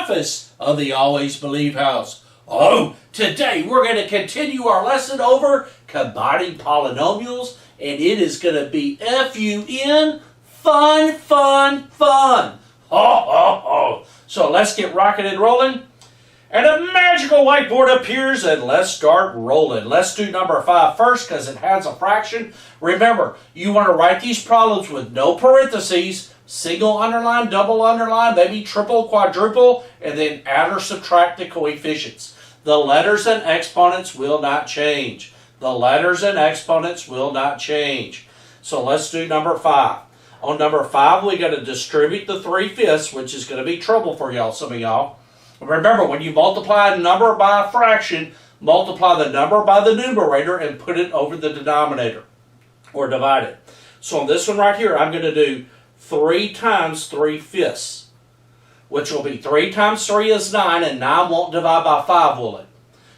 office of the Always Believe House. Oh, today we're going to continue our lesson over combining polynomials, and it is going to be F-U-N, fun, fun, fun. Ho, ho, ho. So let's get rocking and rolling. And a magical whiteboard appears, and let's start rolling. Let's do number 5 first because it has a fraction. Remember, you want to write these problems with no parentheses, single underline, double underline, maybe triple, quadruple, and then add or subtract the coefficients. The letters and exponents will not change. The letters and exponents will not change. So let's do number 5. On number 5, we're going to distribute the 3/5, which is going to be trouble for y'all, some of y'all. Remember, when you multiply a number by a fraction, multiply the number by the numerator and put it over the denominator, or divide it. So on this one right here, I'm going to do 3 times 3/5, which will be 3 times 3 is 9, and 9 won't divide by 5, will it?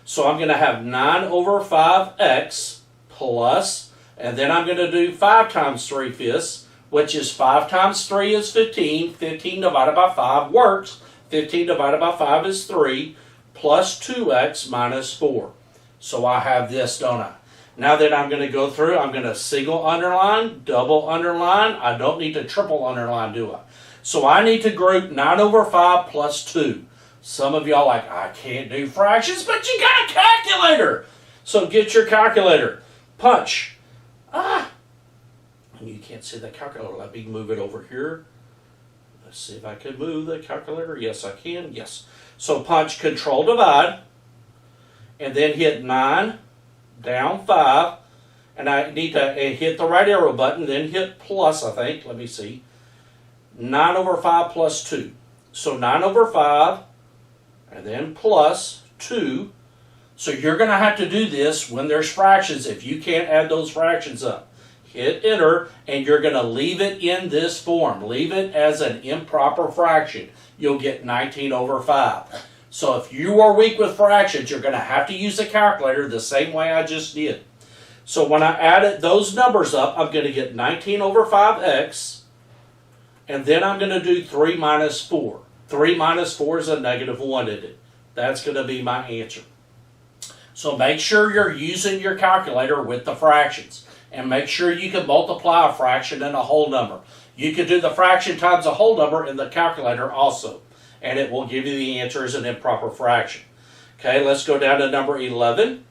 So I'm going to have 9 over 5x plus, and then I'm going to do 5 times 3/5, which is 5 times 3 is 15. 15 divided by 5 works. 15 divided by 5 is 3, plus 2x minus 4. So I have this, don't I? Now that I'm going to go through, I'm going to single underline, double underline. I don't need to triple underline, do I? So I need to group 9 over 5 plus 2. Some of y'all like, I can't do fractions, but you got a calculator. So get your calculator. Punch. You can't see the calculator. Let me move it over here. Let's see if I can move the calculator. Yes, I can. Yes. So punch Control Divide, and then hit 9, down 5, and I need to hit the right arrow button, then hit plus, I think. Let me see. 9 over 5 plus 2. So 9 over 5, and then plus 2. So you're going to have to do this when there's fractions if you can't add those fractions up. Hit enter, and you're going to leave it in this form. Leave it as an improper fraction. You'll get 19 over 5. So if you are weak with fractions, you're going to have to use a calculator the same way I just did. So when I added those numbers up, I'm going to get 19 over 5x, and then I'm going to do 3 minus 4. 3 minus 4 is a negative 1, isn't it? That's going to be my answer. So make sure you're using your calculator with the fractions. And make sure you can multiply a fraction and a whole number. You can do the fraction times a whole number in the calculator also. And it will give you the answer as an improper fraction. Okay, let's go down to number 11.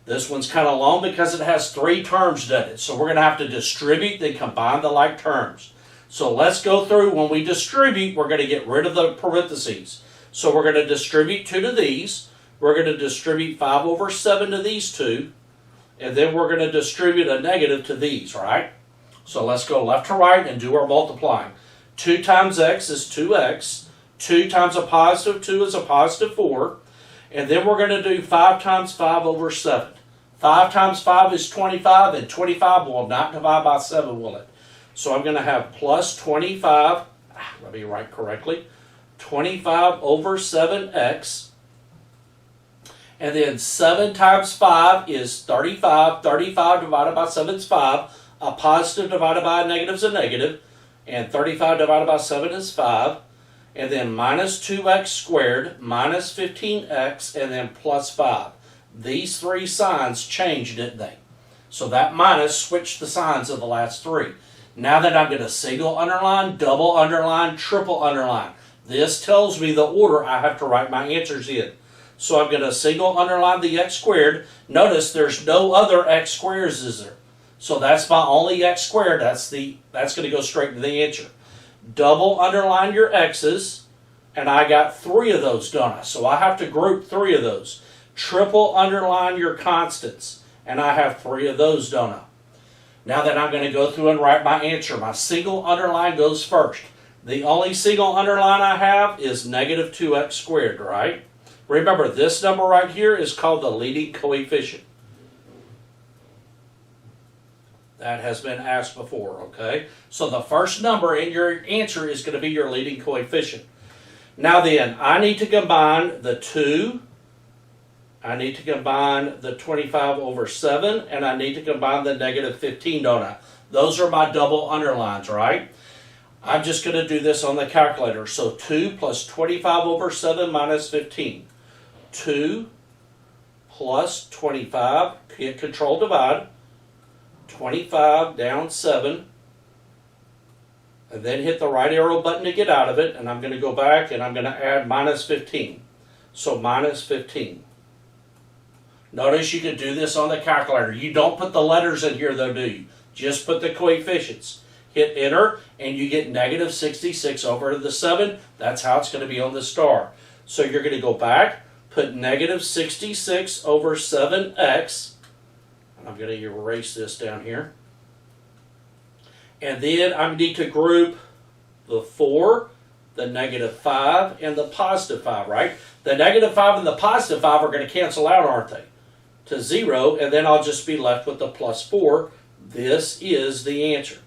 This one's kind of long because it has 3 terms in it. So we're going to have to distribute, then combine the like terms. So let's go through. When we distribute, we're going to get rid of the parentheses. So we're going to distribute 2 to these. We're going to distribute 5 over 7 to these 2. And then we're going to distribute a negative to these, right? So let's go left to right and do our multiplying. 2 times x is 2x. 2 times a positive 2 is a positive 4. And then we're going to do 5 times 5 over 7. 5 times 5 is 25, and 25 will not divide by 7, will it? So I'm going to have plus 25, let me write correctly, 25 over 7x. And then 7 times 5 is 35. 35 divided by 7 is 5. A positive divided by a negative is a negative. And 35 divided by 7 is 5. And then minus 2x squared, minus 15x, and then plus 5. These 3 signs changed, didn't they? So that minus switched the signs of the last 3. Now that I'm going to single underline, double underline, triple underline. This tells me the order I have to write my answers in. So I'm going to single underline the x squared. Notice there's no other x squares, is there? So that's my only x squared. That's going to go straight to the answer. Double underline your x's, and I got 3 of those, don't I? So I have to group 3 of those. Triple underline your constants, and I have 3 of those, don't I? Now that I'm going to go through and write my answer, my single underline goes first. The only single underline I have is negative 2x squared, right? Remember, this number right here is called the leading coefficient. That has been asked before, okay? So the first number in your answer is going to be your leading coefficient. Now then, I need to combine the 2, I need to combine the 25 over 7, and I need to combine the negative 15, don't I? Those are my double underlines, right? I'm just going to do this on the calculator. So 2 plus 25 over 7 minus 15. 2 plus 25, hit control divide. 25 down 7. And then hit the right arrow button to get out of it. And I'm going to go back and I'm going to add minus 15. So minus 15. Notice you can do this on the calculator. You don't put the letters in here though, do you? Just put the coefficients. Hit enter and you get negative 66 over the 7. That's how it's going to be on the star. So you're going to go back, put negative 66 over 7x. And I'm going to erase this down here. And then I need to group the 4, the negative 5, and the positive 5, right? The negative 5 and the positive 5 are going to cancel out, aren't they? To 0, and then I'll just be left with the plus 4. This is the answer.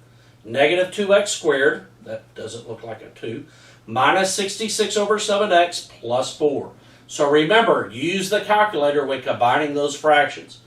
Negative 2x squared, that doesn't look like a 2, minus 66 over 7x plus 4. So remember, use the calculator when combining those fractions.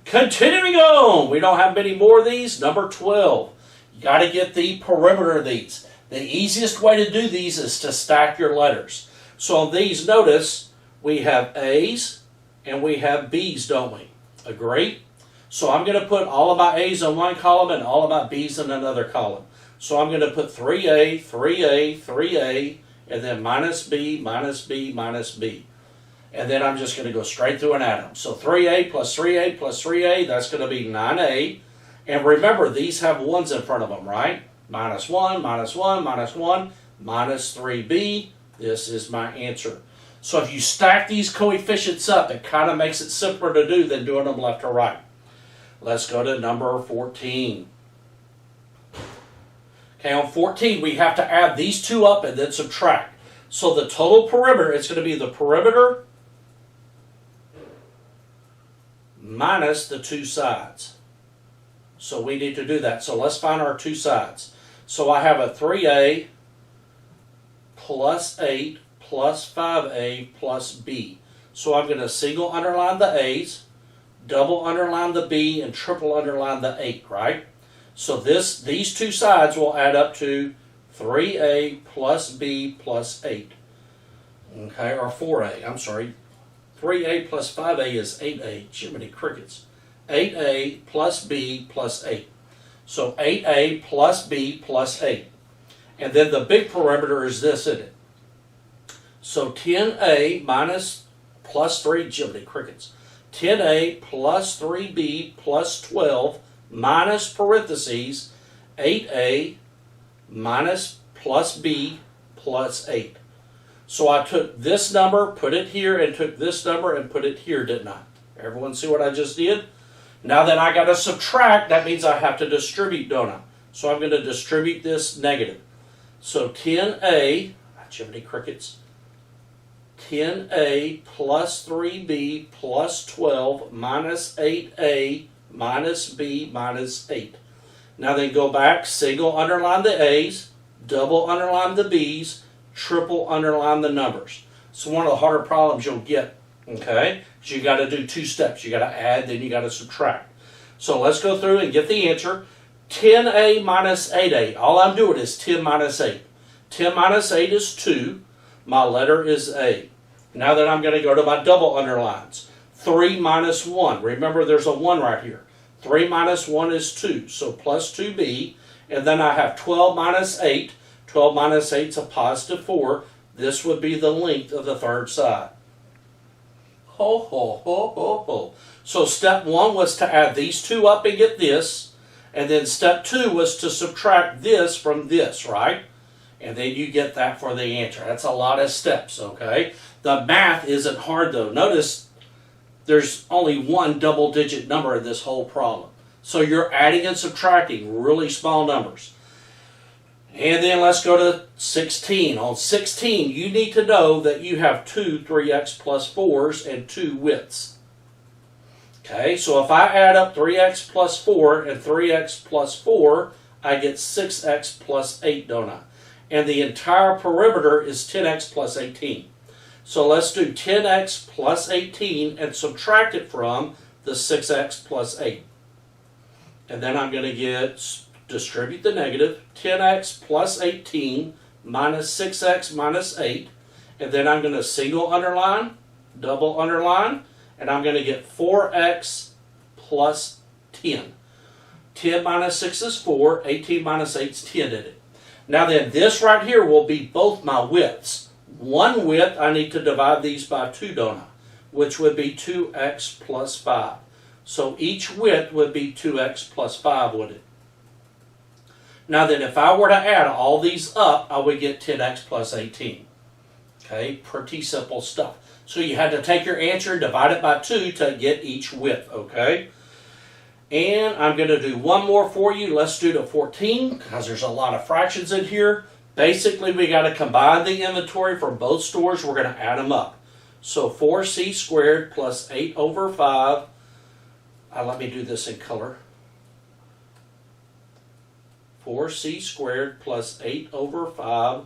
Continuing on, we don't have many more of these. Number 12, you got to get the perimeter of these. The easiest way to do these is to stack your letters. So on these, notice, we have A's and we have B's, don't we? Agree? So I'm going to put all of my A's in one column and all of my B's in another column. So I'm going to put 3A, 3A, 3A, and then minus B, minus B, minus B. And then I'm just going to go straight through and add them. So 3A plus 3A plus 3A, that's going to be 9A. And remember, these have 1's in front of them, right? Minus 1, minus 1, minus 1, minus 3B. This is my answer. So if you stack these coefficients up, it kind of makes it simpler to do than doing them left or right. Let's go to number 14. Okay, on 14, we have to add these two up and then subtract. So the total perimeter, it's going to be the perimeter minus the two sides. So we need to do that. So let's find our two sides. So I have a 3A plus 8 plus 5A plus B. So I'm going to single underline the A's, double underline the B, and triple underline the 8, right? So these two sides will add up to 3A plus B plus 8. Okay, or 4A, I'm sorry. 3A plus 5A is 8A. Jiminy crickets. 8A plus B plus 8. So 8A plus B plus 8. And then the big perimeter is this, isn't it? So 10A minus plus 3, Jiminy crickets. 10A plus 3B plus 12 minus parentheses 8A minus plus B plus 8. So I took this number, put it here, and took this number and put it here, didn't I? Everyone see what I just did? Now then I got to subtract. That means I have to distribute, don't I? So I'm going to distribute this negative. So 10A, Jiminy crickets, 10A plus 3B plus 12 minus 8A minus B minus 8. Now then go back, single underline the A's, double underline the B's, triple underline the numbers. So one of the harder problems you'll get, okay, is you got to do two steps. You got to add, then you got to subtract. So let's go through and get the answer. 10A minus 8A. All I'm doing is 10 minus 8. 10 minus 8 is 2. My letter is A. Now that I'm going to go to my double underlines. 3 minus 1. Remember there's a 1 right here. 3 minus 1 is 2. So plus 2B. And then I have 12 minus 8. 12 minus 8 is a positive 4. This would be the length of the third side. Ho, ho, ho, ho, ho. So step 1 was to add these two up and get this. And then step 2 was to subtract this from this, right? And then you get that for the answer. That's a lot of steps, okay? The math isn't hard, though. Notice there's only one double-digit number in this whole problem. So you're adding and subtracting really small numbers. And then let's go to 16. On 16, you need to know that you have two 3x plus 4s and two widths. Okay, so if I add up 3x plus 4 and 3x plus 4, I get 6x plus 8, don't I? And the entire perimeter is 10x plus 18. So let's do 10x plus 18 and subtract it from the 6x plus 8. And then I'm going to get distribute the negative, 10x plus 18 minus 6x minus 8, and then I'm going to single underline, double underline, and I'm going to get 4x plus 10. 10 minus 6 is 4, 18 minus 8 is 10 in it. Now then, this right here will be both my widths. One width, I need to divide these by 2, don't I? Which would be 2x plus 5. So each width would be 2x plus 5, would it? Now then, if I were to add all these up, I would get 10x plus 18. Okay, pretty simple stuff. So you had to take your answer and divide it by 2 to get each width, okay? And I'm going to do one more for you. Let's do the 14, because there's a lot of fractions in here. Basically, we got to combine the inventory from both stores. We're going to add them up. So 4c squared plus 8 over 5. Let me do this in color. 4c squared plus 8 over 5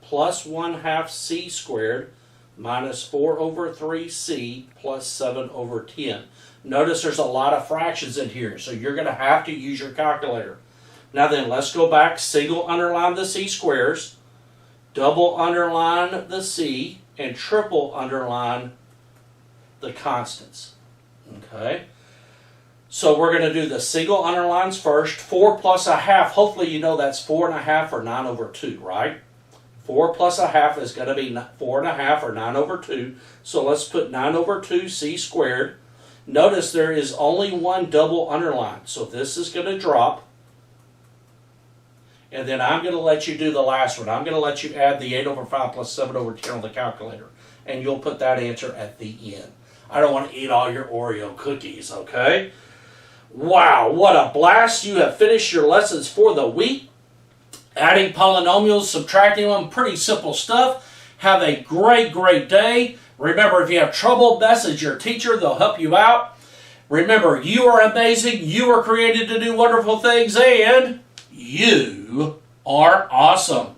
plus 1/2 c squared minus 4 over 3c plus 7 over 10. Notice there's a lot of fractions in here, so you're going to have to use your calculator. Now then, let's go back, single underline the c squares, double underline the c, and triple underline the constants. Okay? So we're going to do the single underlines first. 4 plus 1/2, hopefully you know that's 4 1/2 or 9 over 2, right? 4 plus 1/2 is going to be 4 1/2 or 9 over 2. So let's put 9 over 2 c squared. Notice there is only one double underline, so this is going to drop. And then I'm going to let you do the last one. I'm going to let you add the 8 over 5 plus 7 over 10 on the calculator. And you'll put that answer at the end. I don't want to eat all your Oreo cookies, okay? Wow, what a blast. You have finished your lessons for the week. Adding polynomials, subtracting them, pretty simple stuff. Have a great, great day. Remember, if you have trouble, message your teacher. They'll help you out. Remember, you are amazing. You are created to do wonderful things, and you are awesome.